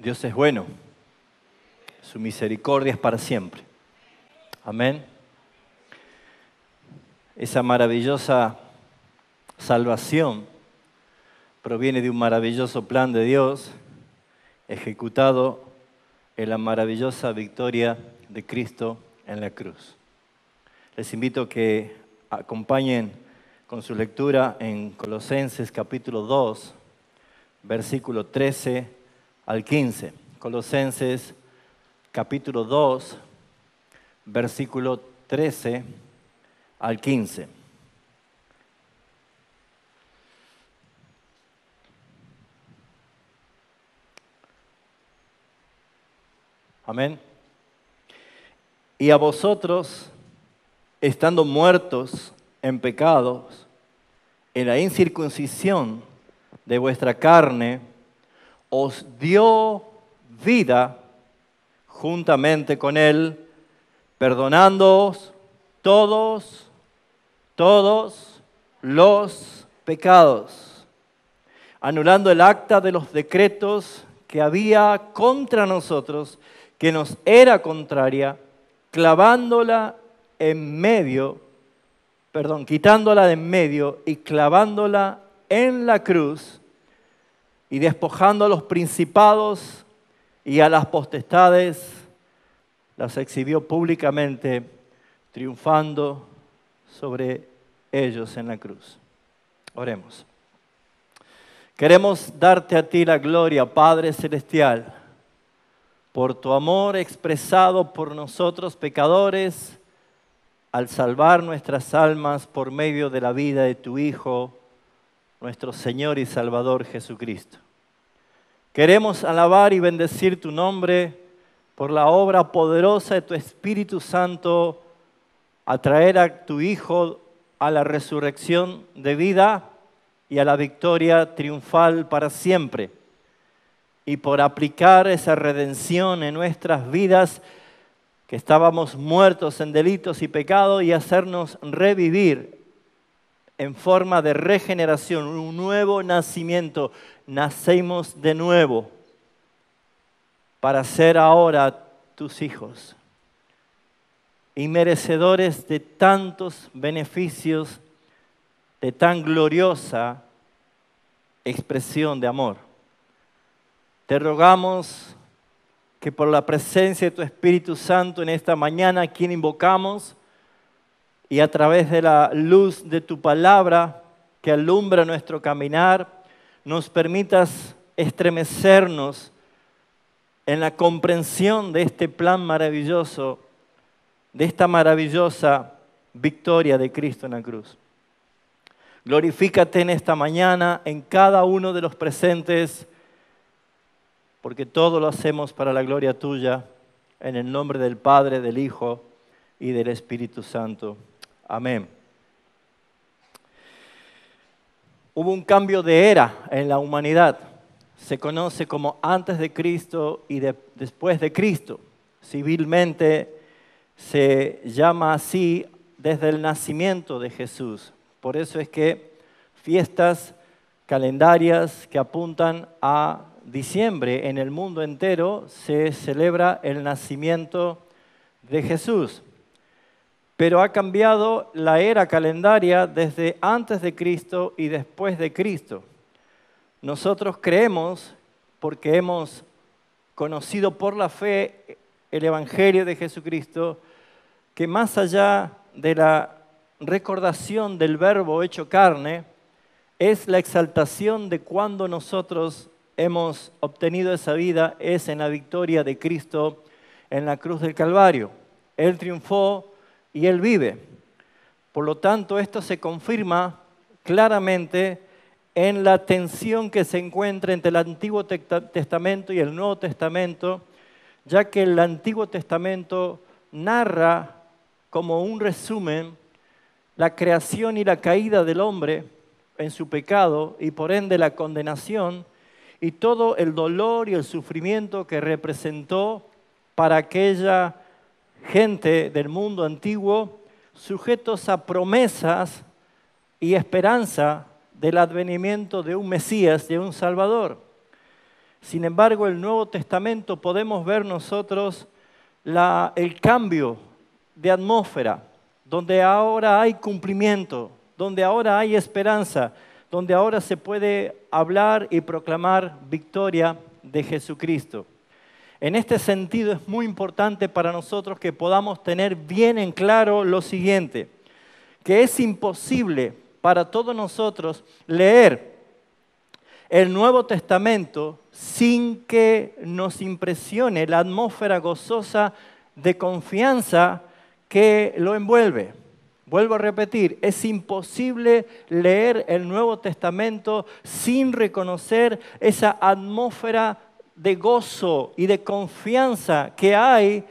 Dios es bueno, su misericordia es para siempre. Amén. Esa maravillosa salvación proviene de un maravilloso plan de Dios ejecutado en la maravillosa victoria de Cristo en la cruz. Les invito a que acompañen con su lectura en Colosenses capítulo 2, versículo 13 al 15. Colosenses capítulo 2, versículo 13 al 15. Amén. Y a vosotros, estando muertos en pecados, en la incircuncisión de vuestra carne, os dio vida juntamente con Él, perdonándoos todos los pecados, anulando el acta de los decretos que había contra nosotros, que nos era contraria, quitándola de en medio y clavándola en la cruz, y despojando a los principados y a las potestades, las exhibió públicamente, triunfando sobre ellos en la cruz. Oremos. Queremos darte a ti la gloria, Padre Celestial, por tu amor expresado por nosotros pecadores, al salvar nuestras almas por medio de la vida de tu Hijo, nuestro Señor y Salvador Jesucristo. Queremos alabar y bendecir tu nombre por la obra poderosa de tu Espíritu Santo, a traer a tu Hijo a la resurrección de vida y a la victoria triunfal para siempre, y por aplicar esa redención en nuestras vidas, que estábamos muertos en delitos y pecados, y hacernos revivir en forma de regeneración, un nuevo nacimiento. Nacemos de nuevo para ser ahora tus hijos y merecedores de tantos beneficios, de tan gloriosa expresión de amor. Te rogamos que por la presencia de tu Espíritu Santo en esta mañana, a quien invocamos, y a través de la luz de tu palabra que alumbra nuestro caminar, nos permitas estremecernos en la comprensión de este plan maravilloso, de esta maravillosa victoria de Cristo en la cruz. Glorifícate en esta mañana en cada uno de los presentes, porque todo lo hacemos para la gloria tuya, en el nombre del Padre, del Hijo y del Espíritu Santo. Amén. Hubo un cambio de era en la humanidad. Se conoce como antes de Cristo y después de Cristo. Civilmente se llama así desde el nacimiento de Jesús. Por eso es que fiestas calendarias que apuntan a diciembre en el mundo entero se celebra el nacimiento de Jesús. Pero ha cambiado la era calendaria desde antes de Cristo y después de Cristo. Nosotros creemos, porque hemos conocido por la fe el Evangelio de Jesucristo, que más allá de la recordación del Verbo hecho carne, es la exaltación de cuando nosotros hemos obtenido esa vida, es en la victoria de Cristo en la cruz del Calvario. Él triunfó y Él vive. Por lo tanto, esto se confirma claramente en la tensión que se encuentra entre el Antiguo Testamento y el Nuevo Testamento, ya que el Antiguo Testamento narra como un resumen la creación y la caída del hombre en su pecado y por ende la condenación y todo el dolor y el sufrimiento que representó para aquella gente del mundo antiguo, sujetos a promesas y esperanza del advenimiento de un Mesías, de un Salvador. Sin embargo, el Nuevo Testamento podemos ver nosotros el cambio de atmósfera, donde ahora hay cumplimiento, donde ahora hay esperanza, donde ahora se puede hablar y proclamar victoria de Jesucristo. En este sentido es muy importante para nosotros que podamos tener bien en claro lo siguiente, que es imposible para todos nosotros leer el Nuevo Testamento sin que nos impresione la atmósfera gozosa de confianza que lo envuelve. Vuelvo a repetir, es imposible leer el Nuevo Testamento sin reconocer esa atmósfera de gozo y de confianza que hay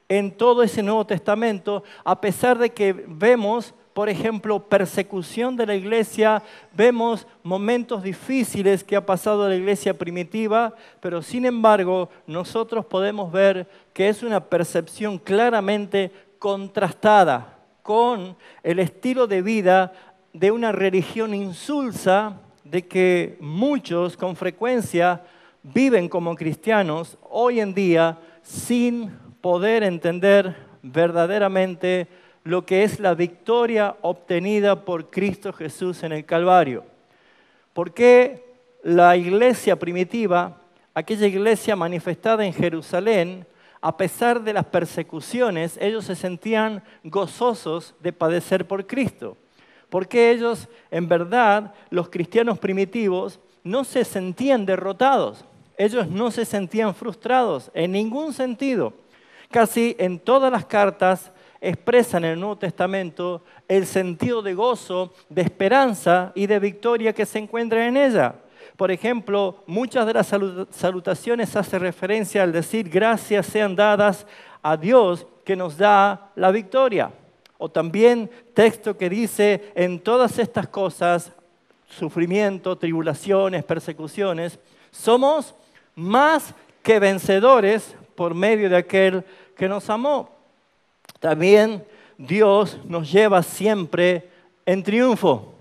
en todo ese Nuevo Testamento, a pesar de que vemos, por ejemplo, persecución de la iglesia, vemos momentos difíciles que ha pasado la iglesia primitiva, pero sin embargo nosotros podemos ver que es una percepción claramente contrastada con el estilo de vida de una religión insulsa, de que muchos con frecuencia viven como cristianos hoy en día sin poder entender verdaderamente lo que es la victoria obtenida por Cristo Jesús en el Calvario. ¿Por qué la iglesia primitiva, aquella iglesia manifestada en Jerusalén, a pesar de las persecuciones, ellos se sentían gozosos de padecer por Cristo? Porque ellos, en verdad, los cristianos primitivos, no se sentían derrotados. Ellos no se sentían frustrados en ningún sentido. Casi en todas las cartas expresan en el Nuevo Testamento el sentido de gozo, de esperanza y de victoria que se encuentra en ella. Por ejemplo, muchas de las salutaciones hacen referencia al decir gracias sean dadas a Dios que nos da la victoria. O también texto que dice en todas estas cosas, sufrimiento, tribulaciones, persecuciones, somos más que vencedores por medio de aquel que nos amó. También Dios nos lleva siempre en triunfo.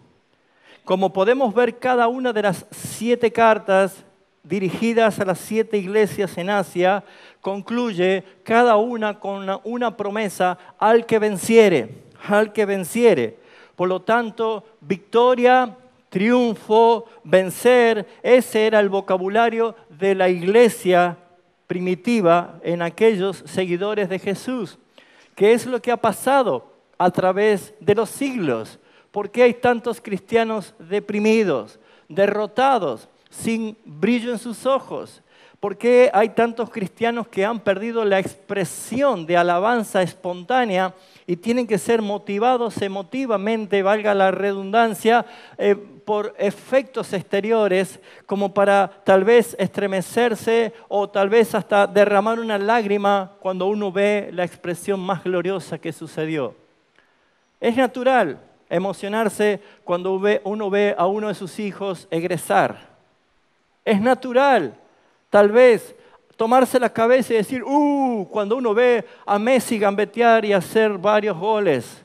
Como podemos ver, cada una de las 7 cartas dirigidas a las 7 iglesias en Asia concluye cada una con una promesa al que venciere, al que venciere. Por lo tanto, victoria, triunfo, vencer, ese era el vocabulario de la iglesia primitiva en aquellos seguidores de Jesús. ¿Qué es lo que ha pasado a través de los siglos? ¿Por qué hay tantos cristianos deprimidos, derrotados, sin brillo en sus ojos? ¿Por qué hay tantos cristianos que han perdido la expresión de alabanza espontánea y tienen que ser motivados emotivamente, valga la redundancia, por efectos exteriores, como para tal vez estremecerse o tal vez hasta derramar una lágrima cuando uno ve la expresión más gloriosa que sucedió? Es natural emocionarse cuando uno ve a uno de sus hijos egresar. Es natural, tal vez, tomarse la cabeza y decir, cuando uno ve a Messi gambetear y hacer varios goles.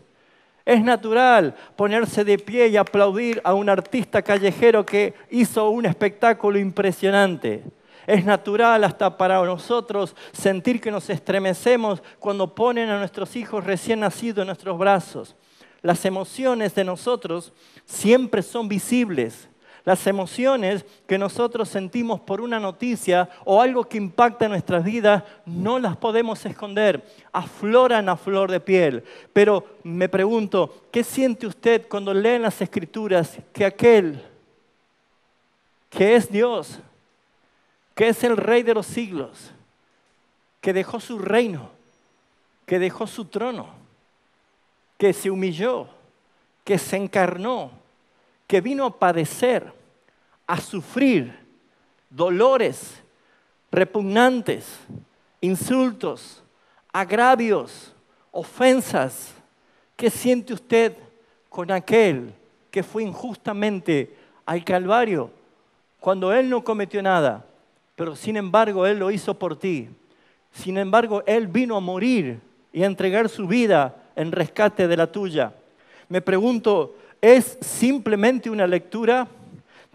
Es natural ponerse de pie y aplaudir a un artista callejero que hizo un espectáculo impresionante. Es natural hasta para nosotros sentir que nos estremecemos cuando ponen a nuestros hijos recién nacidos en nuestros brazos. Las emociones de nosotros siempre son visibles. Las emociones que nosotros sentimos por una noticia o algo que impacta en nuestras vidas no las podemos esconder, afloran a flor de piel. Pero me pregunto, ¿qué siente usted cuando lee en las Escrituras que aquel que es Dios, que es el Rey de los siglos, que dejó su reino, que dejó su trono, que se humilló, que se encarnó, que vino a padecer, a sufrir dolores repugnantes, insultos, agravios, ofensas? ¿Qué siente usted con aquel que fue injustamente al Calvario cuando Él no cometió nada, pero sin embargo Él lo hizo por ti? Sin embargo, Él vino a morir y a entregar su vida en rescate de la tuya. Me pregunto, ¿es simplemente una lectura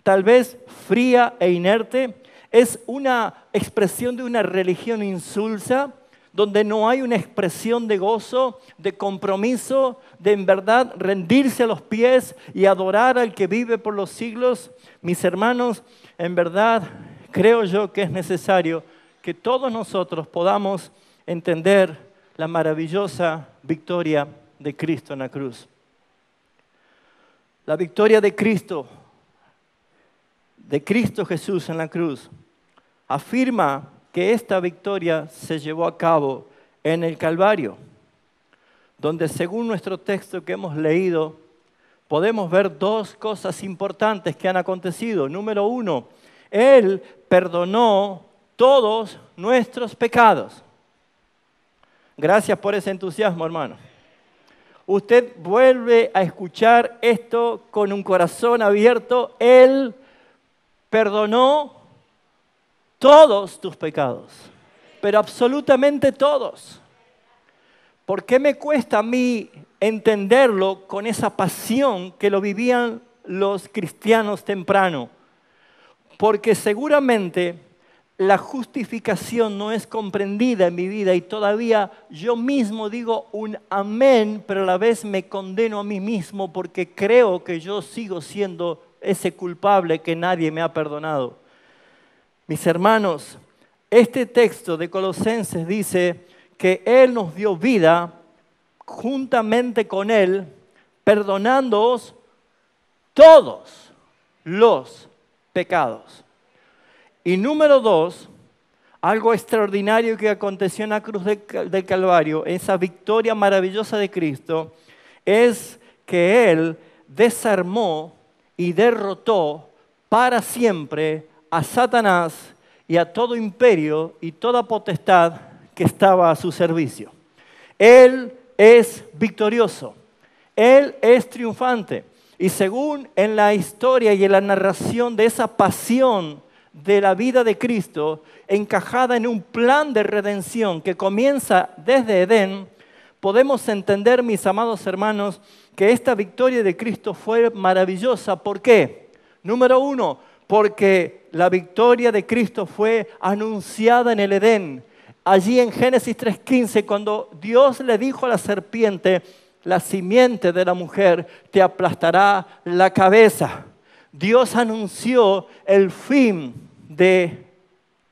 tal vez fría e inerte? es una expresión de una religión insulsa, donde no hay una expresión de gozo, de compromiso, de en verdad rendirse a los pies y adorar al que vive por los siglos. Mis hermanos, en verdad creo yo que es necesario que todos nosotros podamos entender la maravillosa victoria de Cristo en la cruz. La victoria de Cristo Jesús en la cruz, afirma que esta victoria se llevó a cabo en el Calvario, donde según nuestro texto que hemos leído, podemos ver dos cosas importantes que han acontecido. Número uno, Él perdonó todos nuestros pecados. Gracias por ese entusiasmo, hermano. Usted vuelve a escuchar esto con un corazón abierto. Él perdonó todos tus pecados, pero absolutamente todos. ¿Por qué me cuesta a mí entenderlo con esa pasión que lo vivían los cristianos temprano? Porque seguramente la justificación no es comprendida en mi vida y todavía yo mismo digo un amén, pero a la vez me condeno a mí mismo porque creo que yo sigo siendo ese culpable que nadie me ha perdonado. Mis hermanos, este texto de Colosenses dice que Él nos dio vida juntamente con Él, perdonándoos todos los pecados. Y número dos, algo extraordinario que aconteció en la cruz del Calvario, esa victoria maravillosa de Cristo, es que Él desarmó y derrotó para siempre a Satanás y a todo imperio y toda potestad que estaba a su servicio. Él es victorioso, Él es triunfante. Y según en la historia y en la narración de esa pasión de la vida de Cristo, encajada en un plan de redención que comienza desde Edén, podemos entender, mis amados hermanos, que esta victoria de Cristo fue maravillosa. ¿Por qué? Número uno, porque la victoria de Cristo fue anunciada en el Edén. Allí en Génesis 3:15, cuando Dios le dijo a la serpiente, la simiente de la mujer te aplastará la cabeza. Dios anunció el fin de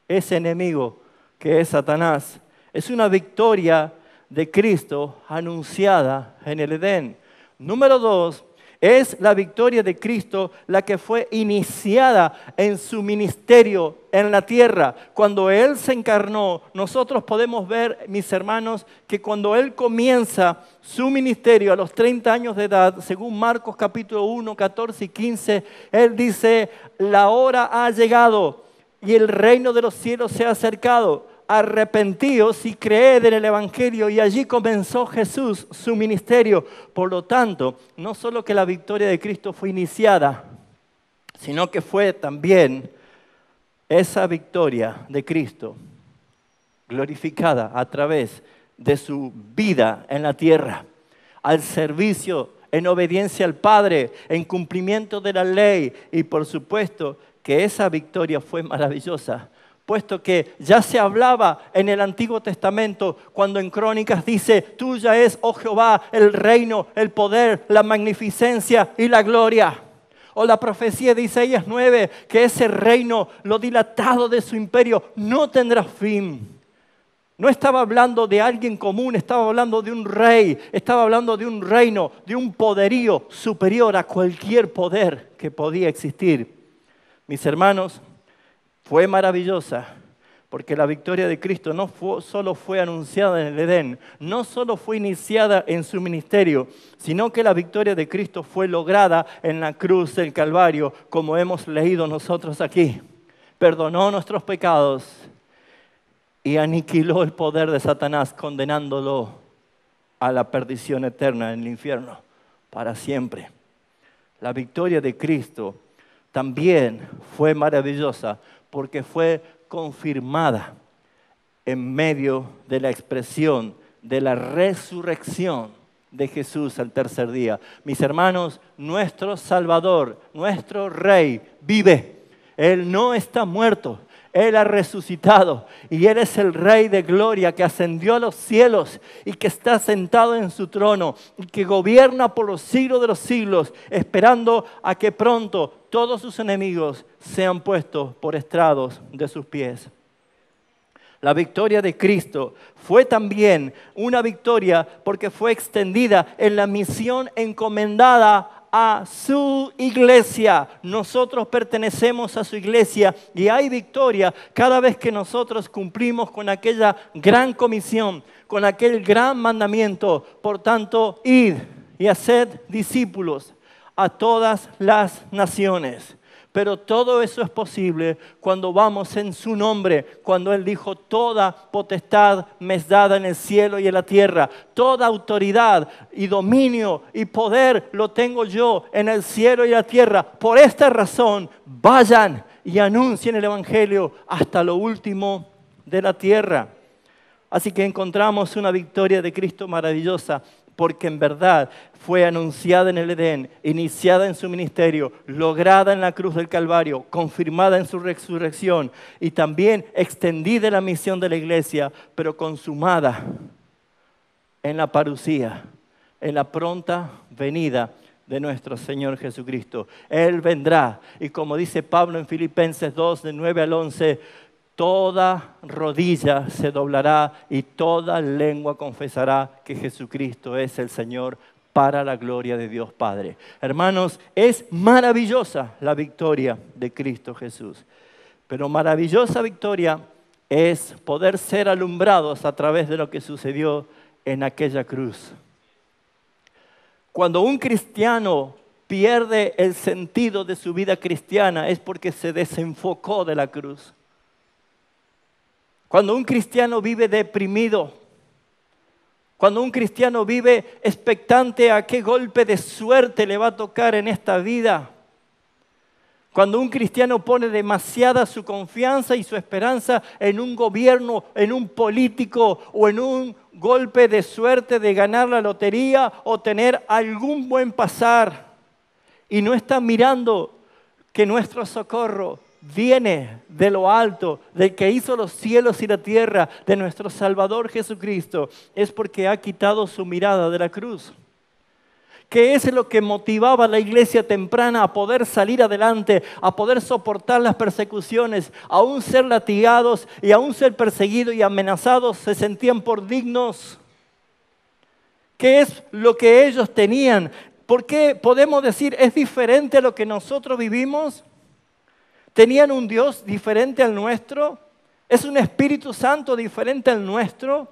ese enemigo que es Satanás. Es una victoria de Cristo anunciada en el Edén. Número dos, es la victoria de Cristo la que fue iniciada en su ministerio en la tierra. Cuando Él se encarnó, nosotros podemos ver, mis hermanos, que cuando Él comienza su ministerio a los 30 años de edad, según Marcos capítulo 1, 14 y 15, Él dice, la hora ha llegado y el reino de los cielos se ha acercado. Arrepentíos y creed en el Evangelio. Y allí comenzó Jesús su ministerio. Por lo tanto, no solo que la victoria de Cristo fue iniciada, sino que fue también esa victoria de Cristo glorificada a través de su vida en la tierra, al servicio, en obediencia al Padre, en cumplimiento de la ley. Y por supuesto que esa victoria fue maravillosa, puesto que ya se hablaba en el Antiguo Testamento, cuando en Crónicas dice, tuya es, oh Jehová, el reino, el poder, la magnificencia y la gloria. O la profecía de Isaías 9, que ese reino, lo dilatado de su imperio, no tendrá fin. No estaba hablando de alguien común, estaba hablando de un rey, estaba hablando de un reino, de un poderío superior a cualquier poder que podía existir. Mis hermanos, fue maravillosa, porque la victoria de Cristo no solo fue anunciada en el Edén, no solo fue iniciada en su ministerio, sino que la victoria de Cristo fue lograda en la cruz del Calvario, como hemos leído nosotros aquí. Perdonó nuestros pecados y aniquiló el poder de Satanás, condenándolo a la perdición eterna en el infierno para siempre. La victoria de Cristo también fue maravillosa porque fue confirmada en medio de la expresión de la resurrección de Jesús al tercer día. Mis hermanos, nuestro Salvador, nuestro Rey, vive. Él no está muerto. Él ha resucitado y Él es el Rey de gloria que ascendió a los cielos y que está sentado en su trono y que gobierna por los siglos de los siglos, esperando a que pronto todos sus enemigos sean puestos por estrados de sus pies. La victoria de Cristo fue también una victoria porque fue extendida en la misión encomendada a su iglesia. Nosotros pertenecemos a su iglesia y hay victoria cada vez que nosotros cumplimos con aquella gran comisión, con aquel gran mandamiento. Por tanto, id y haced discípulos a todas las naciones. Pero todo eso es posible cuando vamos en su nombre, cuando Él dijo, toda potestad me es dada en el cielo y en la tierra. Toda autoridad y dominio y poder lo tengo yo en el cielo y la tierra. Por esta razón, vayan y anuncien el Evangelio hasta lo último de la tierra. Así que encontramos una victoria de Cristo maravillosa, porque en verdad fue anunciada en el Edén, iniciada en su ministerio, lograda en la cruz del Calvario, confirmada en su resurrección y también extendida en la misión de la iglesia, pero consumada en la parucía, en la pronta venida de nuestro Señor Jesucristo. Él vendrá y como dice Pablo en Filipenses 2, de 9 al 11, toda rodilla se doblará y toda lengua confesará que Jesucristo es el Señor para la gloria de Dios Padre. Hermanos, es maravillosa la victoria de Cristo Jesús. Pero maravillosa victoria es poder ser alumbrados a través de lo que sucedió en aquella cruz. Cuando un cristiano pierde el sentido de su vida cristiana es porque se desenfocó de la cruz. Cuando un cristiano vive deprimido, cuando un cristiano vive expectante a qué golpe de suerte le va a tocar en esta vida, cuando un cristiano pone demasiada su confianza y su esperanza en un gobierno, en un político o en un golpe de suerte de ganar la lotería o tener algún buen pasar y no está mirando que nuestro socorro viene de lo alto, del que hizo los cielos y la tierra, de nuestro Salvador Jesucristo, es porque ha quitado su mirada de la cruz. ¿Qué es lo que motivaba a la iglesia temprana a poder salir adelante, a poder soportar las persecuciones, aún ser latigados y aún ser perseguidos y amenazados, se sentían por dignos? ¿Qué es lo que ellos tenían? ¿Por qué podemos decir es diferente a lo que nosotros vivimos? ¿Tenían un Dios diferente al nuestro? ¿Es un Espíritu Santo diferente al nuestro?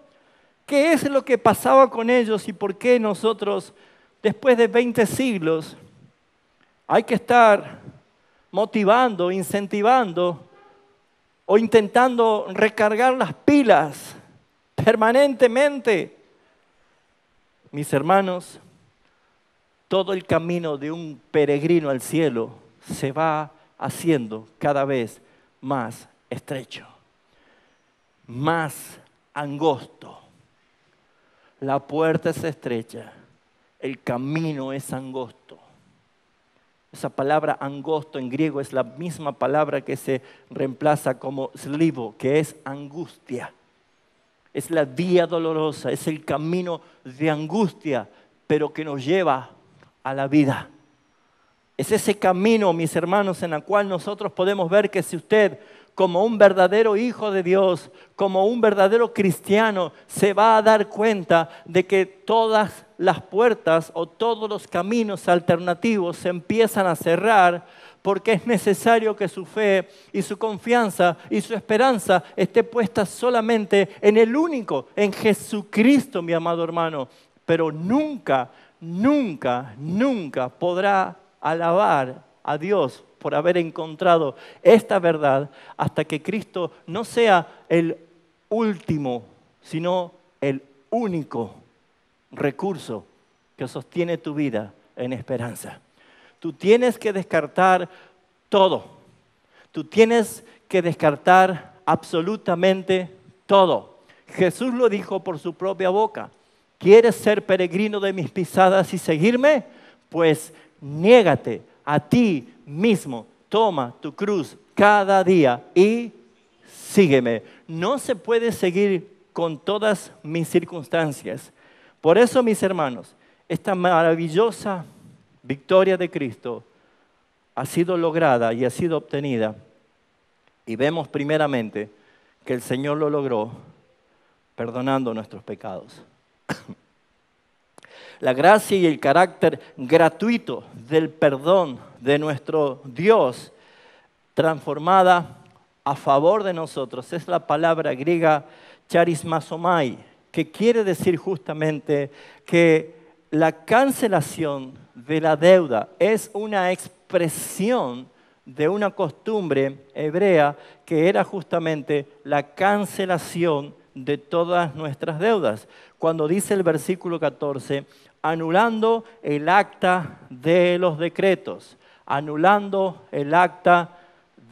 ¿Qué es lo que pasaba con ellos y por qué nosotros, después de 20 siglos, hay que estar motivando, incentivando o intentando recargar las pilas permanentemente? Mis hermanos, todo el camino de un peregrino al cielo se va haciendo cada vez más estrecho, más angosto. La puerta es estrecha, el camino es angosto. Esa palabra angosto en griego es la misma palabra que se reemplaza como slivo, que es angustia. Es la vía dolorosa, es el camino de angustia, pero que nos lleva a la vida. Es ese camino, mis hermanos, en el cual nosotros podemos ver que si usted, como un verdadero hijo de Dios, como un verdadero cristiano, se va a dar cuenta de que todas las puertas o todos los caminos alternativos se empiezan a cerrar, porque es necesario que su fe y su confianza y su esperanza esté puesta solamente en el único, en Jesucristo, mi amado hermano. Pero nunca, nunca, nunca podrá alabar a Dios por haber encontrado esta verdad hasta que Cristo no sea el último, sino el único recurso que sostiene tu vida en esperanza. Tú tienes que descartar todo. Tú tienes que descartar absolutamente todo. Jesús lo dijo por su propia boca. ¿Quieres ser peregrino de mis pisadas y seguirme? Pues niégate a ti mismo, toma tu cruz cada día y sígueme. No se puede seguir con todas mis circunstancias. Por eso, mis hermanos, esta maravillosa victoria de Cristo ha sido lograda y ha sido obtenida. Y vemos primeramente que el Señor lo logró perdonando nuestros pecados. La gracia y el carácter gratuito del perdón de nuestro Dios transformada a favor de nosotros es la palabra griega charismasomai, que quiere decir justamente que la cancelación de la deuda es una expresión de una costumbre hebrea que era justamente la cancelación de todas nuestras deudas. Cuando dice el versículo 14, anulando el acta de los decretos, anulando el acta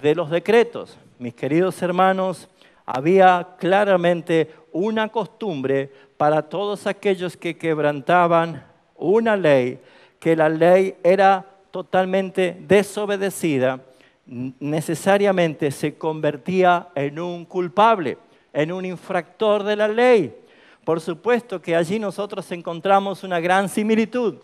de los decretos. Mis queridos hermanos, había claramente una costumbre para todos aquellos que quebrantaban una ley, que la ley era totalmente desobedecida, necesariamente se convertía en un culpable, en un infractor de la ley. Por supuesto que allí nosotros encontramos una gran similitud,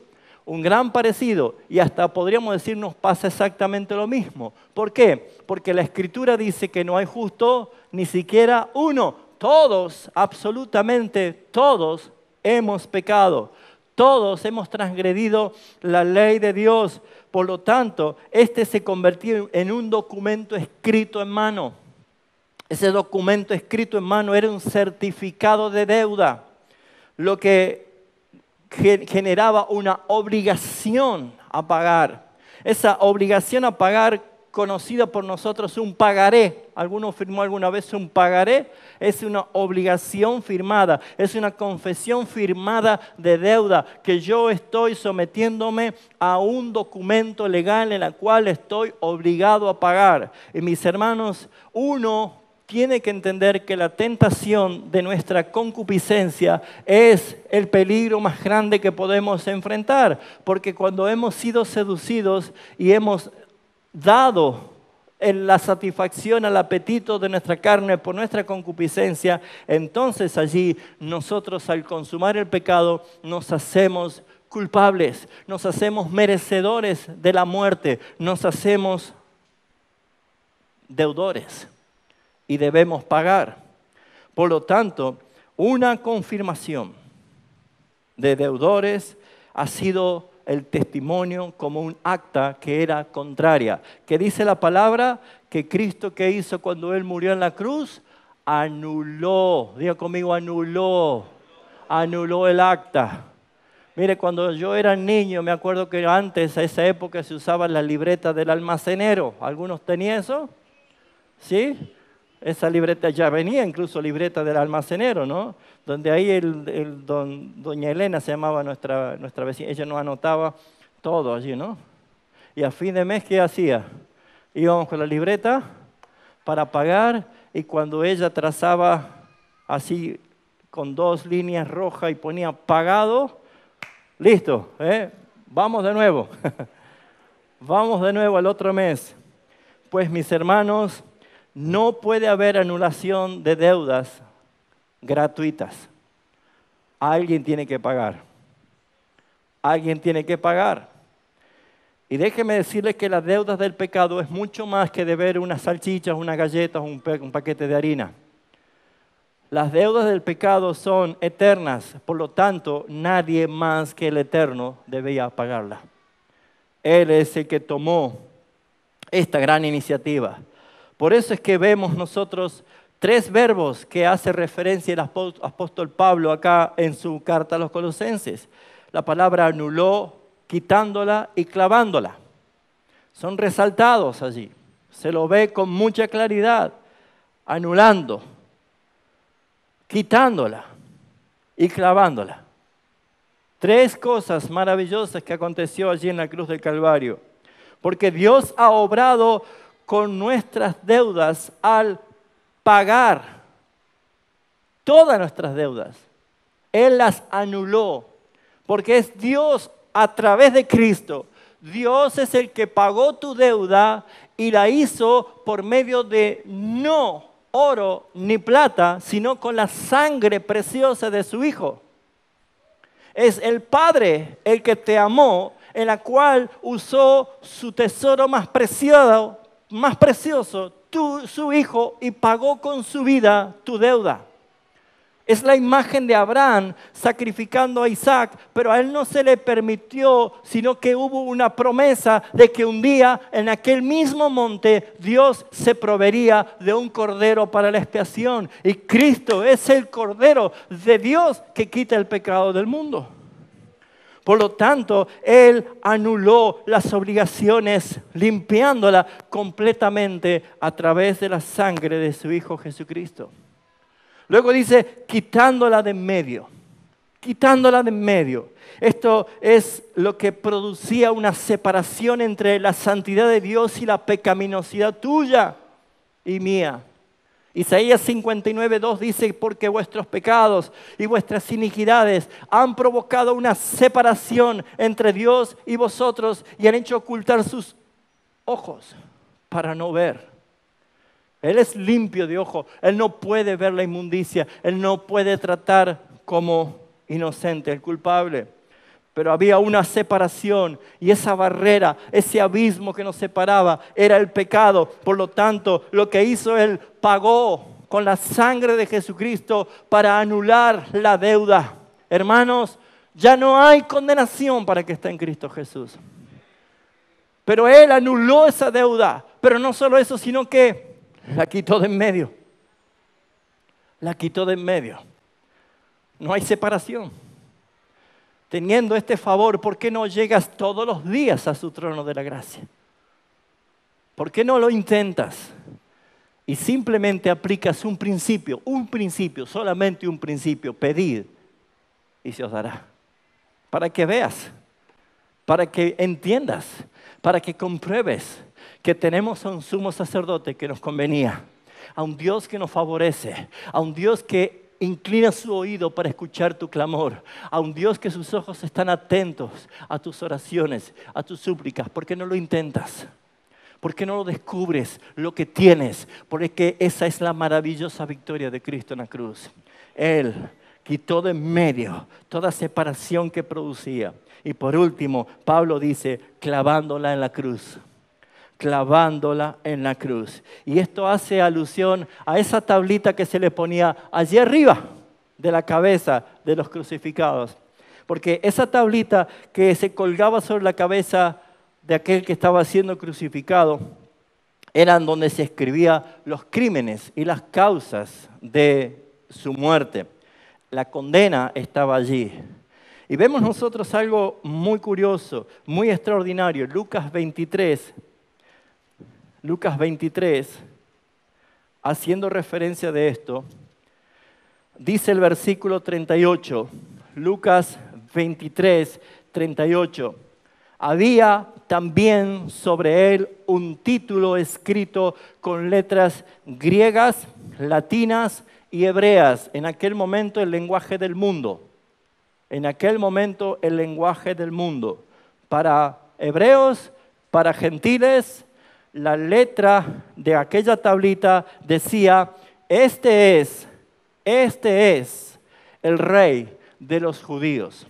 un gran parecido, y hasta podríamos decir nos pasa exactamente lo mismo. ¿Por qué? Porque la Escritura dice que no hay justo ni siquiera uno. Todos, absolutamente todos, hemos pecado. Todos hemos transgredido la ley de Dios. Por lo tanto, este se convirtió en un documento escrito en mano. Ese documento escrito en mano era un certificado de deuda, lo que generaba una obligación a pagar. Esa obligación a pagar, conocida por nosotros un pagaré. ¿Alguno firmó alguna vez un pagaré? Es una obligación firmada, es una confesión firmada de deuda, que yo estoy sometiéndome a un documento legal en el cual estoy obligado a pagar. Y mis hermanos, uno tiene que entender que la tentación de nuestra concupiscencia es el peligro más grande que podemos enfrentar, porque cuando hemos sido seducidos y hemos dado en la satisfacción al apetito de nuestra carne por nuestra concupiscencia, entonces allí nosotros al consumar el pecado nos hacemos culpables, nos hacemos merecedores de la muerte, nos hacemos deudores y debemos pagar. Por lo tanto, una confirmación de deudores ha sido el testimonio como un acta que era contraria. ¿Qué dice la palabra? Que Cristo, ¿qué hizo cuando Él murió en la cruz? Anuló, diga conmigo, anuló el acta. Mire, cuando yo era niño, me acuerdo que antes, a esa época, se usaba la libreta del almacenero. ¿Algunos tenían eso? ¿Sí? Esa libreta ya venía, incluso libreta del almacenero, ¿no? Donde ahí doña Elena se llamaba nuestra vecina, ella nos anotaba todo allí, ¿no? Y a fin de mes, ¿qué hacía? Íbamos con la libreta para pagar, y cuando ella trazaba así con 2 líneas rojas y ponía pagado, listo, vamos de nuevo. Vamos de nuevo al otro mes. Pues mis hermanos, no puede haber anulación de deudas gratuitas. Alguien tiene que pagar. Alguien tiene que pagar. Y déjeme decirles que las deudas del pecado es mucho más que deber unas salchichas, unas galletas, un paquete de harina. Las deudas del pecado son eternas, por lo tanto, nadie más que el Eterno debía pagarlas. Él es el que tomó esta gran iniciativa. Por eso es que vemos nosotros 3 verbos que hace referencia el apóstol Pablo acá en su carta a los Colosenses. La palabra anuló, quitándola y clavándola. Son resaltados allí. Se lo ve con mucha claridad. Anulando, quitándola y clavándola. 3 cosas maravillosas que aconteció allí en la cruz del Calvario. Porque Dios ha obrado con nuestras deudas al pagar todas nuestras deudas. Él las anuló, porque es Dios a través de Cristo. Dios es el que pagó tu deuda y la hizo por medio de no oro ni plata, sino con la sangre preciosa de su Hijo. Es el Padre el que te amó, en la cual usó su tesoro más preciado, su Hijo, y pagó con su vida tu deuda. Es la imagen de Abraham sacrificando a Isaac, pero a él no se le permitió, sino que hubo una promesa de que un día en aquel mismo monte Dios se proveería de un cordero para la expiación. Y Cristo es el cordero de Dios que quita el pecado del mundo. Por lo tanto, Él anuló las obligaciones, limpiándola completamente a través de la sangre de su Hijo Jesucristo. Luego dice, quitándola de en medio. Quitándola de en medio. Esto es lo que producía una separación entre la santidad de Dios y la pecaminosidad tuya y mía. Isaías 59:2 dice, porque vuestros pecados y vuestras iniquidades han provocado una separación entre Dios y vosotros y han hecho ocultar sus ojos para no ver. Él es limpio de ojo, Él no puede ver la inmundicia, Él no puede tratar como inocente, el culpable. Pero había una separación y esa barrera, ese abismo que nos separaba era el pecado. Por lo tanto, lo que hizo Él, pagó con la sangre de Jesucristo para anular la deuda. Hermanos, ya no hay condenación para el que está en Cristo Jesús. Pero Él anuló esa deuda. Pero no solo eso, sino que la quitó de en medio. La quitó de en medio. No hay separación. Teniendo este favor, ¿por qué no llegas todos los días a su trono de la gracia? ¿Por qué no lo intentas? Y simplemente aplicas un principio, solamente un principio, pedid y se os dará. Para que veas, para que entiendas, para que compruebes que tenemos a un sumo sacerdote que nos convenía, a un Dios que nos favorece, a un Dios que inclina su oído para escuchar tu clamor, a un Dios que sus ojos están atentos a tus oraciones, a tus súplicas. ¿Por qué no lo intentas? ¿Por qué no lo descubres lo que tienes? Porque esa es la maravillosa victoria de Cristo en la cruz. Él quitó de en medio toda separación que producía. Y por último, Pablo dice, clavándola en la cruz. Clavándola en la cruz. Y esto hace alusión a esa tablita que se le ponía allí arriba de la cabeza de los crucificados. Porque esa tablita que se colgaba sobre la cabeza de aquel que estaba siendo crucificado eran donde se escribían los crímenes y las causas de su muerte. La condena estaba allí. Y vemos nosotros algo muy curioso, muy extraordinario. Lucas 23, haciendo referencia de esto, dice el versículo 38, Lucas 23, 38. Había también sobre él un título escrito con letras griegas, latinas y hebreas. En aquel momento el lenguaje del mundo. Para hebreos, para gentiles, la letra de aquella tablita decía, este es el rey de los judíos.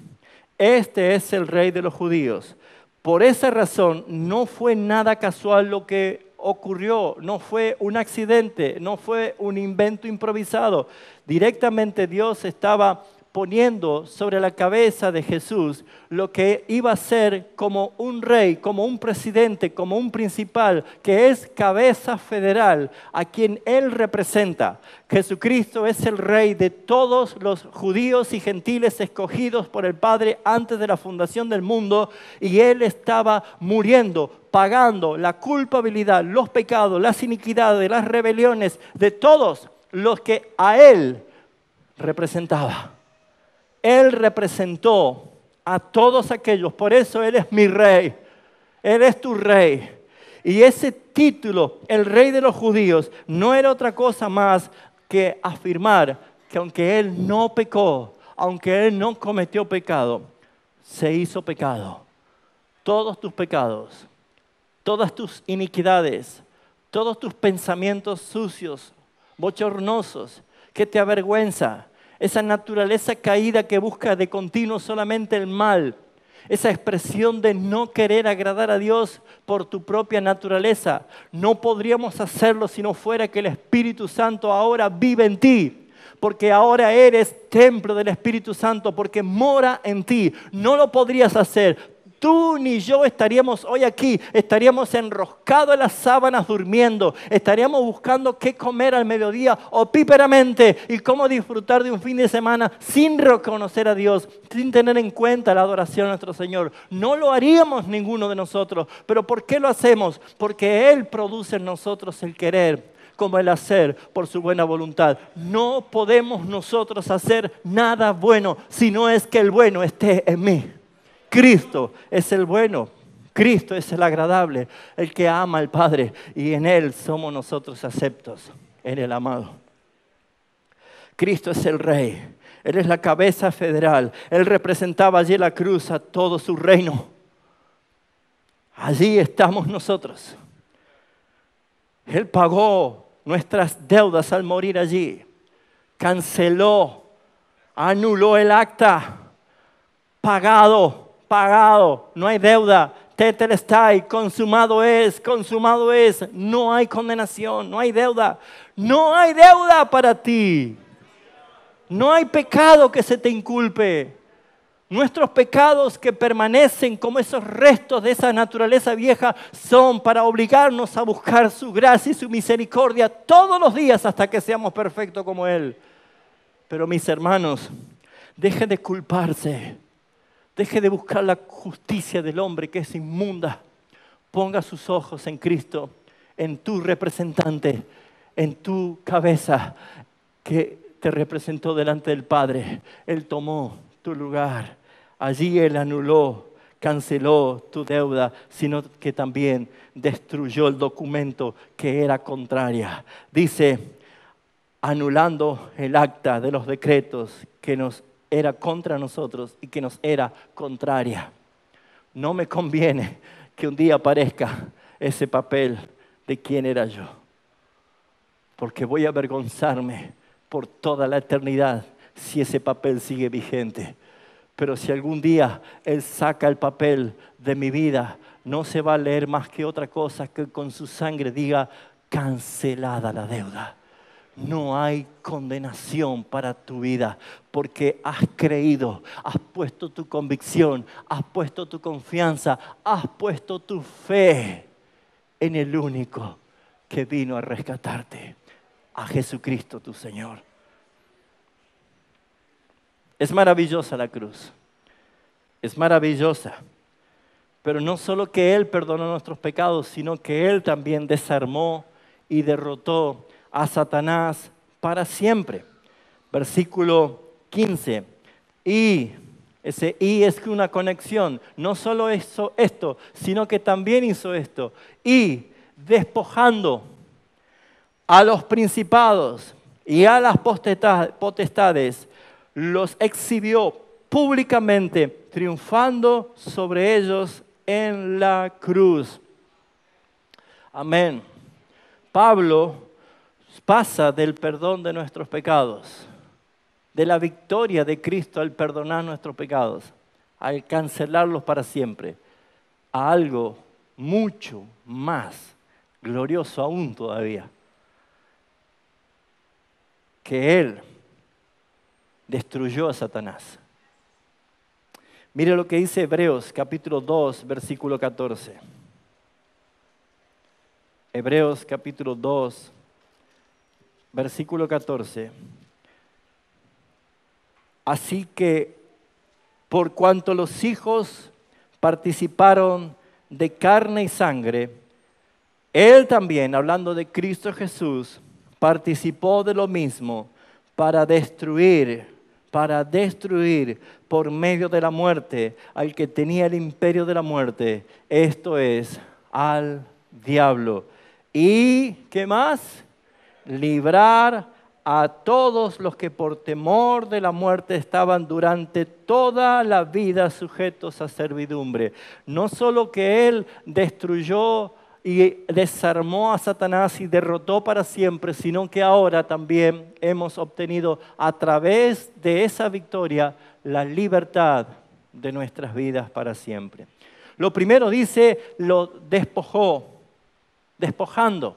Este es el rey de los judíos. Por esa razón no fue nada casual lo que ocurrió, no fue un accidente, no fue un invento improvisado. Directamente Dios estaba poniendo sobre la cabeza de Jesús lo que iba a ser como un rey, como un presidente, como un principal, que es cabeza federal, a quien Él representa. Jesucristo es el rey de todos los judíos y gentiles escogidos por el Padre antes de la fundación del mundo, y Él estaba muriendo, pagando la culpabilidad, los pecados, las iniquidades, las rebeliones de todos los que a Él representaba. Él representó a todos aquellos, por eso Él es mi rey, Él es tu rey. Y ese título, el rey de los judíos, no era otra cosa más que afirmar que aunque Él no pecó, aunque Él no cometió pecado, se hizo pecado. Todos tus pecados, todas tus iniquidades, todos tus pensamientos sucios, bochornosos, que te avergüenza. Esa naturaleza caída que busca de continuo solamente el mal. Esa expresión de no querer agradar a Dios por tu propia naturaleza. No podríamos hacerlo si no fuera que el Espíritu Santo ahora vive en ti. Porque ahora eres templo del Espíritu Santo, porque mora en ti. No lo podrías hacer. Tú ni yo estaríamos hoy aquí, estaríamos enroscados en las sábanas durmiendo, estaríamos buscando qué comer al mediodía opíparamente y cómo disfrutar de un fin de semana sin reconocer a Dios, sin tener en cuenta la adoración a nuestro Señor. No lo haríamos ninguno de nosotros, pero ¿por qué lo hacemos? Porque Él produce en nosotros el querer como el hacer por su buena voluntad. No podemos nosotros hacer nada bueno si no es que el bueno esté en mí. Cristo es el bueno, Cristo es el agradable, el que ama al Padre, y en Él somos nosotros aceptos, en el amado. Cristo es el Rey, Él es la cabeza federal, Él representaba allí en la cruz a todo su reino. Allí estamos nosotros. Él pagó nuestras deudas al morir allí, canceló, anuló el acta, pagado, no hay deuda, tetelestai, consumado es, no hay condenación, no hay deuda para ti, no hay pecado que se te inculpe. Nuestros pecados que permanecen como esos restos de esa naturaleza vieja son para obligarnos a buscar su gracia y su misericordia todos los días hasta que seamos perfectos como Él. Pero mis hermanos, deje de culparse. Deje de buscar la justicia del hombre que es inmunda. Ponga sus ojos en Cristo, en tu representante, en tu cabeza que te representó delante del Padre. Él tomó tu lugar. Allí Él anuló, canceló tu deuda, sino que también destruyó el documento que era contraria. Dice, anulando el acta de los decretos que nos era contra nosotros y que nos era contraria. No me conviene que un día aparezca ese papel de quién era yo, porque voy a avergonzarme por toda la eternidad si ese papel sigue vigente. Pero si algún día Él saca el papel de mi vida, no se va a leer más que otra cosa que con su sangre diga cancelada la deuda. No hay condenación para tu vida porque has creído, has puesto tu convicción, has puesto tu confianza, has puesto tu fe en el único que vino a rescatarte, a Jesucristo tu Señor. Es maravillosa la cruz, es maravillosa, pero no solo que Él perdonó nuestros pecados, sino que Él también desarmó y derrotó a Satanás para siempre. Versículo 15. Y ese y es que una conexión. No solo hizo esto, sino que también hizo esto. Y despojando a los principados y a las potestades, los exhibió públicamente, triunfando sobre ellos en la cruz. Amén. Pablo pasa del perdón de nuestros pecados, de la victoria de Cristo al perdonar nuestros pecados, al cancelarlos para siempre, a algo mucho más glorioso aún todavía, que Él destruyó a Satanás. Mire lo que dice Hebreos capítulo 2, versículo 14. Hebreos capítulo 2, versículo 14. Así que, por cuanto los hijos participaron de carne y sangre, Él también, hablando de Cristo Jesús, participó de lo mismo para destruir por medio de la muerte al que tenía el imperio de la muerte, esto es, al diablo. ¿Y qué más? Librar a todos los que por temor de la muerte estaban durante toda la vida sujetos a servidumbre. No solo que Él destruyó y desarmó a Satanás y derrotó para siempre, sino que ahora también hemos obtenido a través de esa victoria la libertad de nuestras vidas para siempre. Lo primero dice, lo despojó, despojando.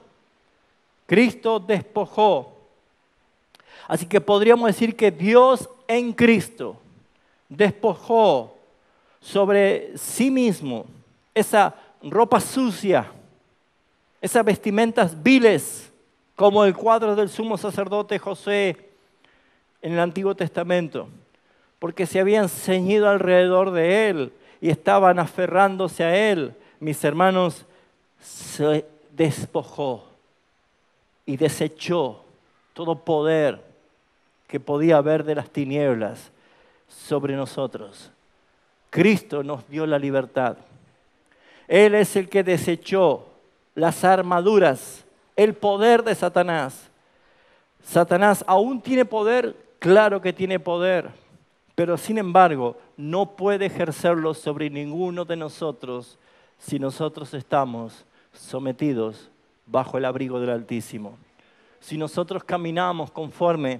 Cristo despojó. Así que podríamos decir que Dios en Cristo despojó sobre sí mismo esa ropa sucia, esas vestimentas viles, como el cuadro del sumo sacerdote José en el Antiguo Testamento, porque se habían ceñido alrededor de él y estaban aferrándose a él. Mis hermanos, se despojó y desechó todo poder que podía haber de las tinieblas sobre nosotros. Cristo nos dio la libertad. Él es el que desechó las armaduras, el poder de Satanás. Satanás aún tiene poder, claro que tiene poder, pero sin embargo no puede ejercerlo sobre ninguno de nosotros si nosotros estamos sometidos bajo el abrigo del Altísimo. Si nosotros caminamos conforme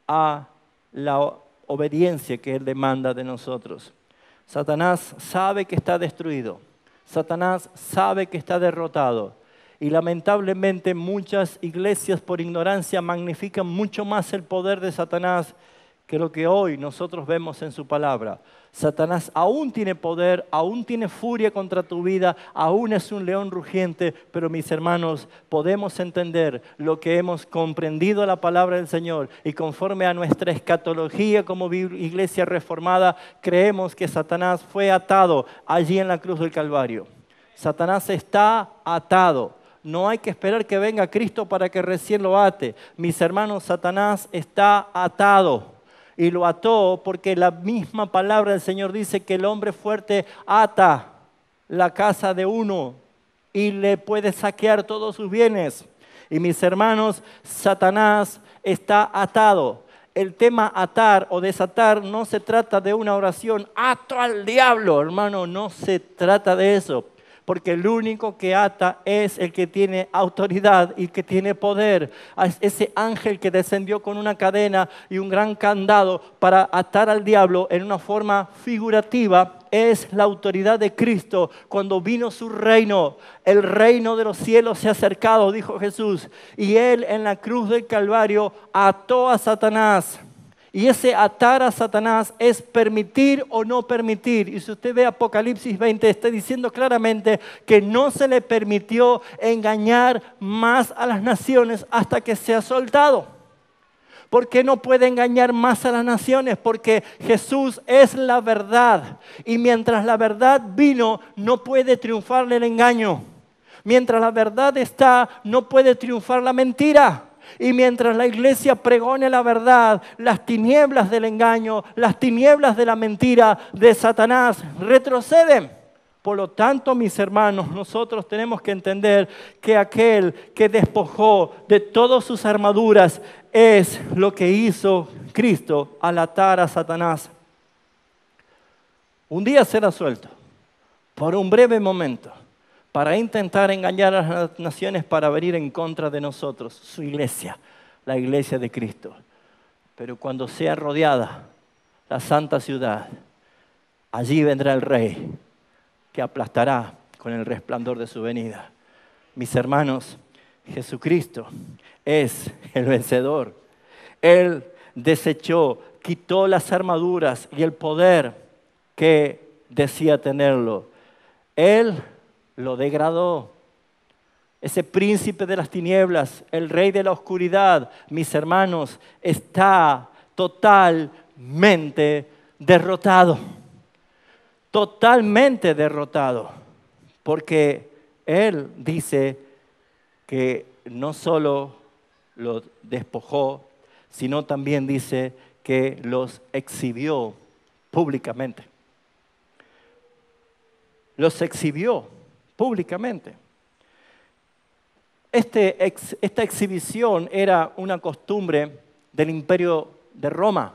a la obediencia que Él demanda de nosotros. Satanás sabe que está destruido. Satanás sabe que está derrotado. Y lamentablemente muchas iglesias por ignorancia magnifican mucho más el poder de Satanás que lo que hoy nosotros vemos en su palabra. Satanás aún tiene poder, aún tiene furia contra tu vida, aún es un león rugiente, pero mis hermanos, podemos entender lo que hemos comprendido la palabra del Señor y conforme a nuestra escatología como iglesia reformada, creemos que Satanás fue atado allí en la cruz del Calvario. Satanás está atado. No hay que esperar que venga Cristo para que recién lo ate. Mis hermanos, Satanás está atado. Y lo ató porque la misma palabra del Señor dice que el hombre fuerte ata la casa de uno y le puede saquear todos sus bienes. Y mis hermanos, Satanás está atado. El tema atar o desatar no se trata de una oración, ato al diablo, hermano, no se trata de eso. Porque el único que ata es el que tiene autoridad y que tiene poder. Ese ángel que descendió con una cadena y un gran candado para atar al diablo en una forma figurativa es la autoridad de Cristo. Cuando vino su reino, el reino de los cielos se ha acercado, dijo Jesús. Y Él en la cruz del Calvario ató a Satanás. Y ese atar a Satanás es permitir o no permitir. Y si usted ve Apocalipsis 20, está diciendo claramente que no se le permitió engañar más a las naciones hasta que sea soltado. ¿Por qué no puede engañar más a las naciones? Porque Jesús es la verdad. Y mientras la verdad vino, no puede triunfarle el engaño. Mientras la verdad está, no puede triunfar la mentira. Y mientras la iglesia pregone la verdad, las tinieblas del engaño, las tinieblas de la mentira de Satanás retroceden. Por lo tanto, mis hermanos, nosotros tenemos que entender que aquel que despojó de todas sus armaduras es lo que hizo Cristo al atar a Satanás. Un día será suelto por un breve momento, para intentar engañar a las naciones para venir en contra de nosotros, su iglesia, la iglesia de Cristo. Pero cuando sea rodeada la santa ciudad, allí vendrá el Rey que aplastará con el resplandor de su venida. Mis hermanos, Jesucristo es el vencedor. Él desechó, quitó las armaduras y el poder que decía tenerlo. Él lo degradó. Ese príncipe de las tinieblas, el rey de la oscuridad, mis hermanos, está totalmente derrotado. Totalmente derrotado. Porque Él dice que no solo los despojó, sino también dice que los exhibió públicamente. Los exhibió públicamente. Esta exhibición era una costumbre del Imperio de Roma.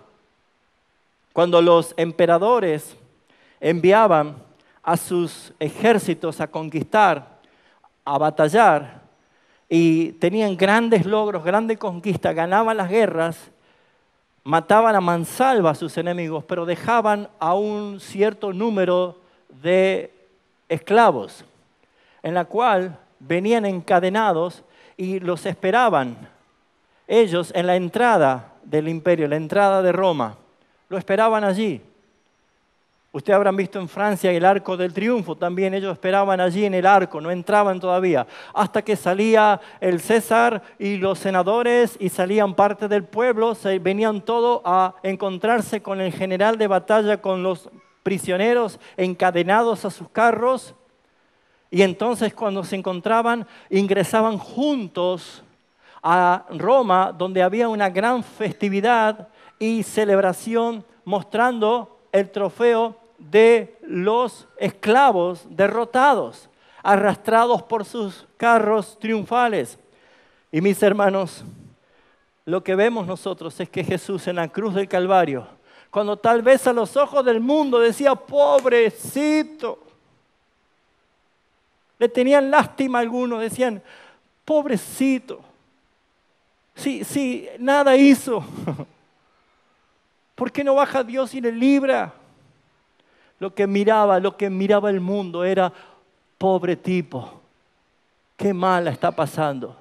Cuando los emperadores enviaban a sus ejércitos a conquistar a batallar y tenían grandes logros, grandes conquistas, ganaban las guerras, mataban a mansalva a sus enemigos, pero dejaban a un cierto número de esclavos, en la cual venían encadenados y los esperaban ellos en la entrada del imperio, la entrada de Roma. Lo esperaban allí. Ustedes habrán visto en Francia el Arco del Triunfo, también ellos esperaban allí en el arco, no entraban todavía, hasta que salía el César y los senadores y salían parte del pueblo, venían todos a encontrarse con el general de batalla, con los prisioneros encadenados a sus carros, y entonces cuando se encontraban, ingresaban juntos a Roma, donde había una gran festividad y celebración mostrando el trofeo de los esclavos derrotados, arrastrados por sus carros triunfales. Y mis hermanos, lo que vemos nosotros es que Jesús en la cruz del Calvario, cuando tal vez a los ojos del mundo decía, pobrecito, le tenían lástima a algunos, decían, pobrecito, sí, nada hizo. ¿Por qué no baja Dios y le libra? Lo que miraba el mundo era, pobre tipo, qué mal está pasando.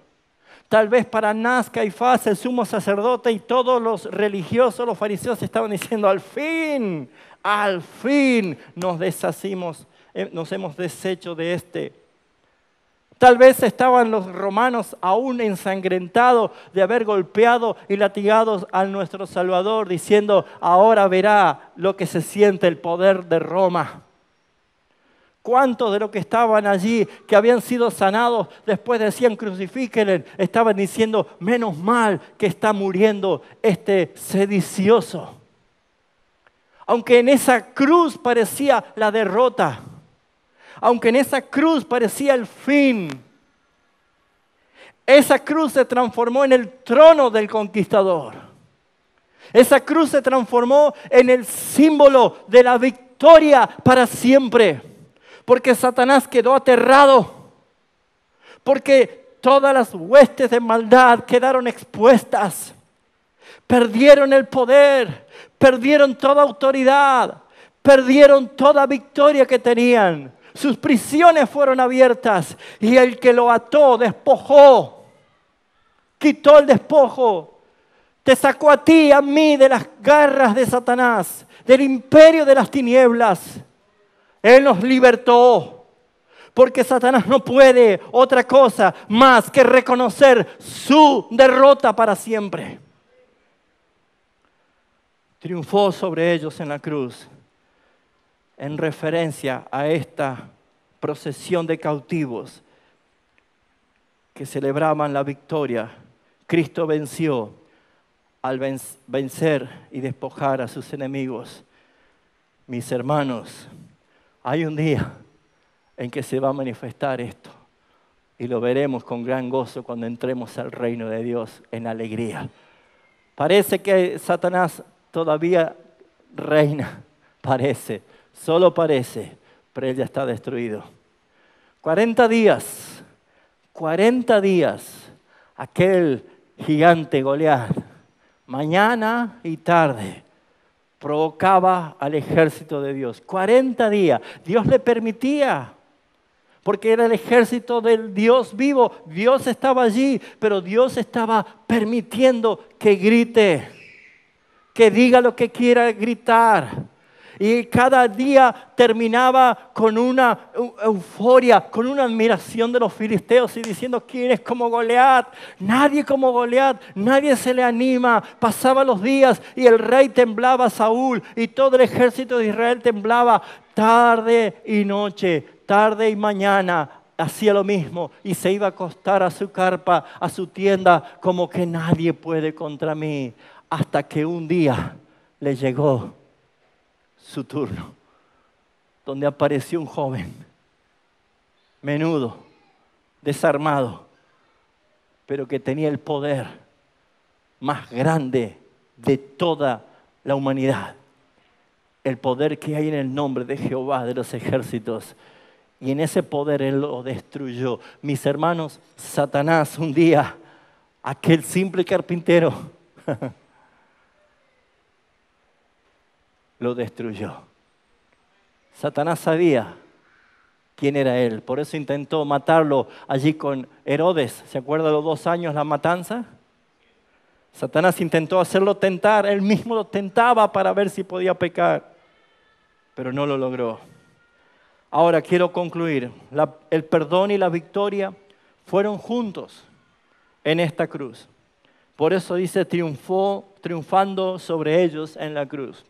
Tal vez para Anás, Caifás, el sumo sacerdote y todos los religiosos, los fariseos estaban diciendo, al fin nos hemos deshecho de este. Tal vez estaban los romanos aún ensangrentados de haber golpeado y latigado a nuestro Salvador, diciendo, ahora verá lo que se siente el poder de Roma. ¿Cuántos de los que estaban allí, que habían sido sanados, después decían, crucifíquenle? Estaban diciendo, menos mal que está muriendo este sedicioso. Aunque en esa cruz parecía la derrota, aunque en esa cruz parecía el fin, esa cruz se transformó en el trono del conquistador. Esa cruz se transformó en el símbolo de la victoria para siempre. Porque Satanás quedó aterrado. Porque todas las huestes de maldad quedaron expuestas. Perdieron el poder, perdieron toda autoridad, perdieron toda victoria que tenían. Sus prisiones fueron abiertas y el que lo ató despojó, quitó el despojo, te sacó a ti y a mí de las garras de Satanás, del imperio de las tinieblas. Él nos libertó, porque Satanás no puede otra cosa más que reconocer su derrota para siempre. Triunfó sobre ellos en la cruz. En referencia a esta procesión de cautivos que celebraban la victoria, Cristo venció al vencer y despojar a sus enemigos. Mis hermanos, hay un día en que se va a manifestar esto y lo veremos con gran gozo cuando entremos al reino de Dios en alegría. Parece que Satanás todavía reina, solo parece, pero él ya está destruido. 40 días, aquel gigante Goliat, mañana y tarde, provocaba al ejército de Dios. 40 días, Dios le permitía, porque era el ejército del Dios vivo. Dios estaba allí, pero Dios estaba permitiendo que grite, que diga lo que quiera gritar. Y cada día terminaba con una euforia, con una admiración de los filisteos y diciendo, ¿quién es como Goliat? Nadie como Goliat, nadie se le anima. Pasaban los días y el rey temblaba, Saúl, y todo el ejército de Israel temblaba. Tarde y noche, tarde y mañana, hacía lo mismo y se iba a acostar a su carpa, a su tienda, como que nadie puede contra mí. Hasta que un día le llegó su turno, donde apareció un joven, menudo, desarmado, pero que tenía el poder más grande de toda la humanidad. El poder que hay en el nombre de Jehová de los ejércitos. Y en ese poder Él lo destruyó. Mis hermanos, Satanás un día, aquel simple carpintero, lo destruyó. Satanás sabía quién era Él. Por eso intentó matarlo allí con Herodes. ¿Se acuerda de los 2 años la matanza? Satanás intentó hacerlo tentar. Él mismo lo tentaba para ver si podía pecar. Pero no lo logró. Ahora quiero concluir. El perdón y la victoria fueron juntos en esta cruz. Por eso dice triunfando sobre ellos en la cruz.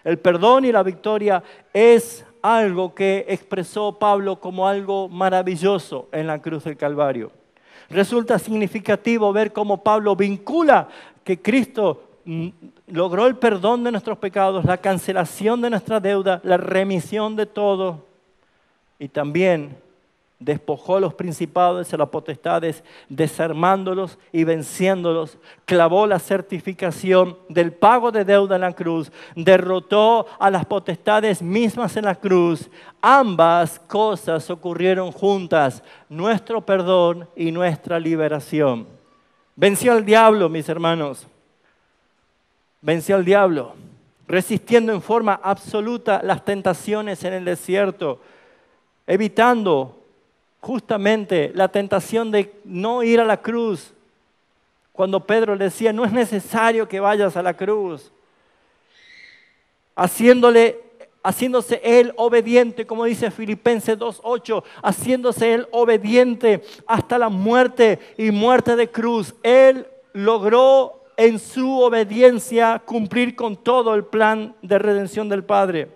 El perdón y la victoria es algo que expresó Pablo como algo maravilloso en la cruz del Calvario. Resulta significativo ver cómo Pablo vincula que Cristo logró el perdón de nuestros pecados, la cancelación de nuestra deuda, la remisión de todo y también despojó a los principados y a las potestades, desarmándolos y venciéndolos. Clavó la certificación del pago de deuda en la cruz. Derrotó a las potestades mismas en la cruz. Ambas cosas ocurrieron juntas. Nuestro perdón y nuestra liberación. Venció al diablo, mis hermanos. Venció al diablo. Resistiendo en forma absoluta las tentaciones en el desierto. Evitando justamente la tentación de no ir a la cruz. Cuando Pedro le decía, no es necesario que vayas a la cruz. Haciéndose él obediente, como dice Filipenses 2:8, haciéndose él obediente hasta la muerte y muerte de cruz. Él logró en su obediencia cumplir con todo el plan de redención del Padre.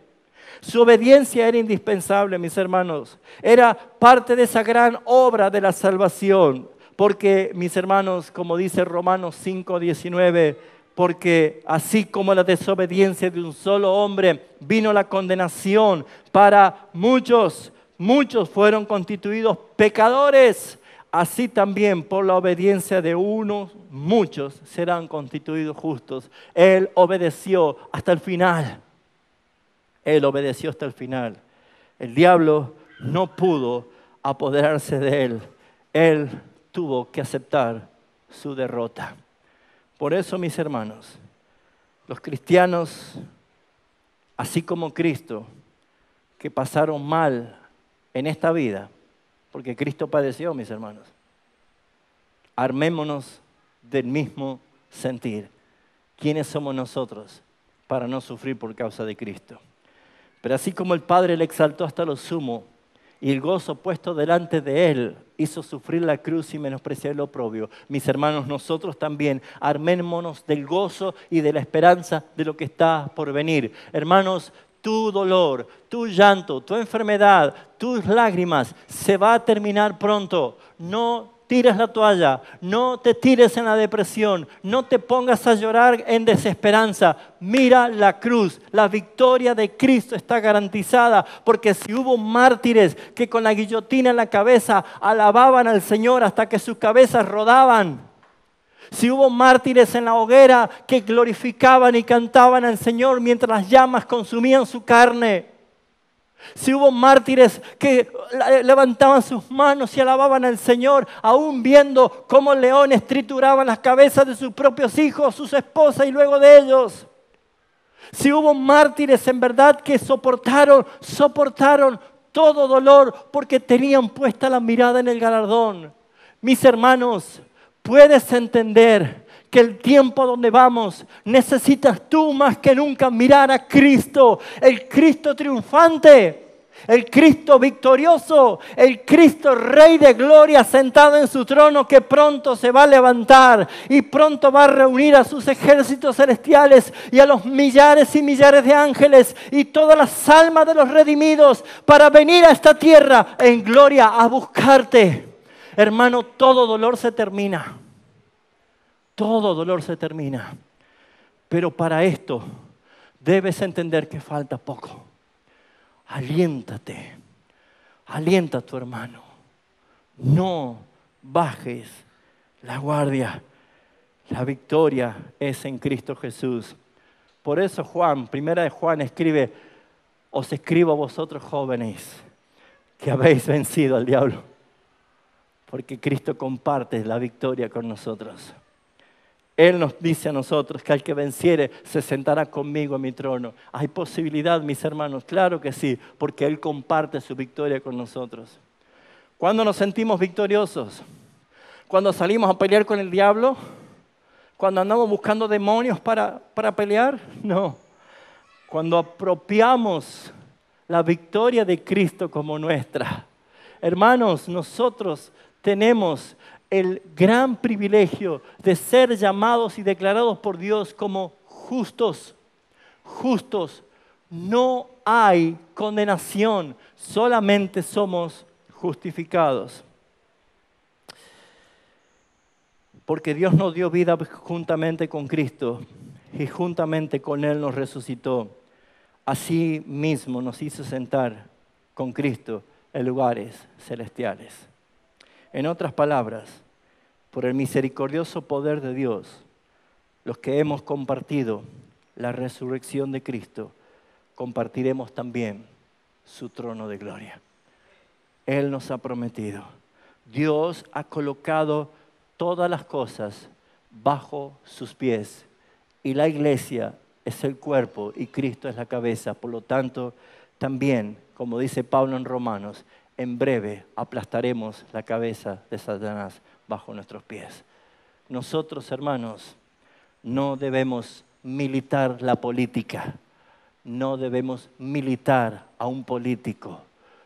Su obediencia era indispensable, mis hermanos. Era parte de esa gran obra de la salvación. Porque, mis hermanos, como dice Romanos 5:19, porque así como la desobediencia de un solo hombre vino la condenación para muchos, muchos fueron constituidos pecadores. Así también por la obediencia de unos, muchos serán constituidos justos. Él obedeció hasta el final. Él obedeció hasta el final. El diablo no pudo apoderarse de él. Él tuvo que aceptar su derrota. Por eso, mis hermanos, los cristianos, así como Cristo, que pasaron mal en esta vida, porque Cristo padeció, mis hermanos, armémonos del mismo sentir. ¿Quiénes somos nosotros para no sufrir por causa de Cristo? Pero así como el Padre le exaltó hasta lo sumo y el gozo puesto delante de él hizo sufrir la cruz y menospreciar el oprobio, mis hermanos, nosotros también armémonos del gozo y de la esperanza de lo que está por venir. Hermanos, tu dolor, tu llanto, tu enfermedad, tus lágrimas se va a terminar pronto. No tires la toalla, no te tires en la depresión, no te pongas a llorar en desesperanza. Mira la cruz, la victoria de Cristo está garantizada, porque si hubo mártires que con la guillotina en la cabeza alababan al Señor hasta que sus cabezas rodaban, si hubo mártires en la hoguera que glorificaban y cantaban al Señor mientras las llamas consumían su carne, si hubo mártires que levantaban sus manos y alababan al Señor, aún viendo cómo leones trituraban las cabezas de sus propios hijos, sus esposas y luego de ellos. Si hubo mártires en verdad que soportaron todo dolor porque tenían puesta la mirada en el galardón. Mis hermanos, puedes entender que el tiempo donde vamos necesitas tú más que nunca mirar a Cristo, el Cristo triunfante, el Cristo victorioso, el Cristo Rey de gloria sentado en su trono que pronto se va a levantar y pronto va a reunir a sus ejércitos celestiales y a los millares y millares de ángeles y todas las almas de los redimidos para venir a esta tierra en gloria a buscarte. Hermano, todo dolor se termina. Todo dolor se termina. Pero para esto debes entender que falta poco. Aliéntate. Alienta a tu hermano. No bajes la guardia. La victoria es en Cristo Jesús. Por eso Juan, primera de Juan escribe, os escribo a vosotros jóvenes, que habéis vencido al diablo, porque Cristo comparte la victoria con nosotros. Él nos dice a nosotros que al que venciere se sentará conmigo en mi trono. ¿Hay posibilidad, mis hermanos? Claro que sí, porque Él comparte su victoria con nosotros. ¿Cuándo nos sentimos victoriosos? ¿Cuando salimos a pelear con el diablo? ¿Cuando andamos buscando demonios para pelear? No. Cuando apropiamos la victoria de Cristo como nuestra. Hermanos, nosotros tenemos el gran privilegio de ser llamados y declarados por Dios como justos. Justos. No hay condenación, solamente somos justificados. Porque Dios nos dio vida juntamente con Cristo y juntamente con Él nos resucitó. Así mismo nos hizo sentar con Cristo en lugares celestiales. En otras palabras, por el misericordioso poder de Dios, los que hemos compartido la resurrección de Cristo, compartiremos también su trono de gloria. Él nos ha prometido. Dios ha colocado todas las cosas bajo sus pies y la iglesia es el cuerpo y Cristo es la cabeza. Por lo tanto, también, como dice Pablo en Romanos, en breve aplastaremos la cabeza de Satanás bajo nuestros pies. Nosotros, hermanos, no debemos militar la política, no debemos militar a un político,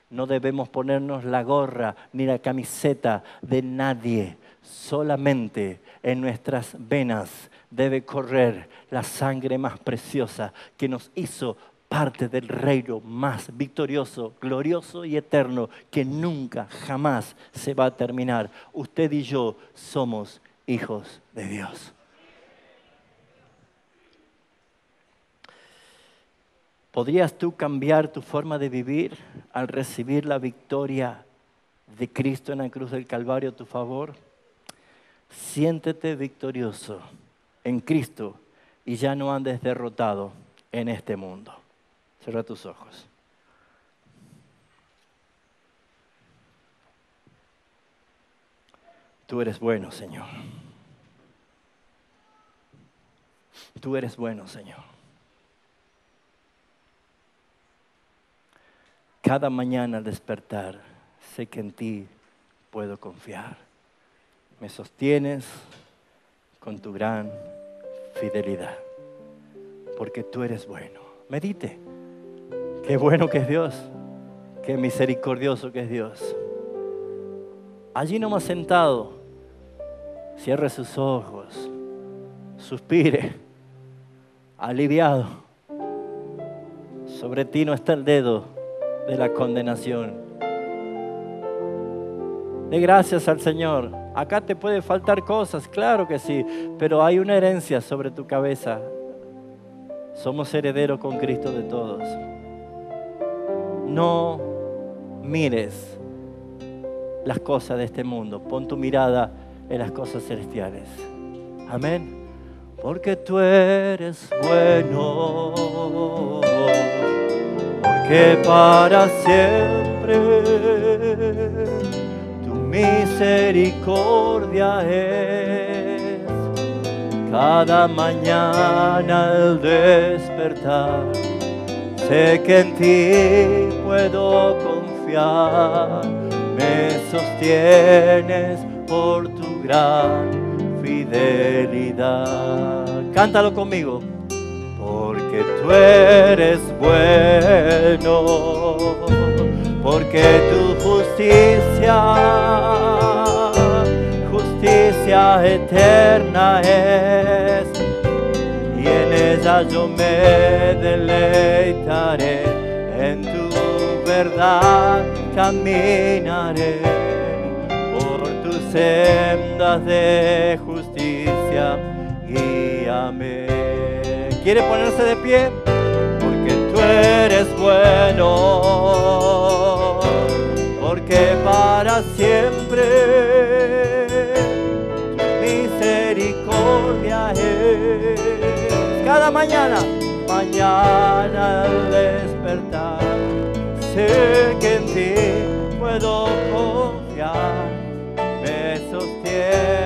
no debemos ponernos la gorra ni la camiseta de nadie. Solamente en nuestras venas debe correr la sangre más preciosa que nos hizo parte del reino más victorioso, glorioso y eterno que nunca, jamás se va a terminar. Usted y yo somos hijos de Dios. ¿Podrías tú cambiar tu forma de vivir al recibir la victoria de Cristo en la cruz del Calvario a tu favor? Siéntete victorioso en Cristo y ya no andes derrotado en este mundo. Cierra tus ojos. Tú eres bueno, Señor. Tú eres bueno, Señor. Cada mañana al despertar, sé que en ti puedo confiar. Me sostienes con tu gran fidelidad, porque tú eres bueno. Medite. Qué bueno que es Dios, qué misericordioso que es Dios. Allí nomás sentado, cierre sus ojos, suspire, aliviado. Sobre ti no está el dedo de la condenación. De gracias al Señor. Acá te puede faltar cosas, claro que sí, pero hay una herencia sobre tu cabeza. Somos herederos con Cristo de todos. No mires las cosas de este mundo. Pon tu mirada en las cosas celestiales. Amén. Porque tú eres bueno, porque para siempre tu misericordia es. Cada mañana al despertar, sé que en ti puedo confiar. Me sostienes por tu gran fidelidad. Cántalo conmigo. Porque tú eres bueno, porque tu justicia eterna es, y en ella yo me deleitaré, en tu verdad caminaré, por tus sendas de justicia, guíame. ¿Quiere ponerse de pie? Porque tú eres bueno, porque para siempre tu misericordia es. Cada mañana al despertar, sé que en ti puedo confiar, me sostiene.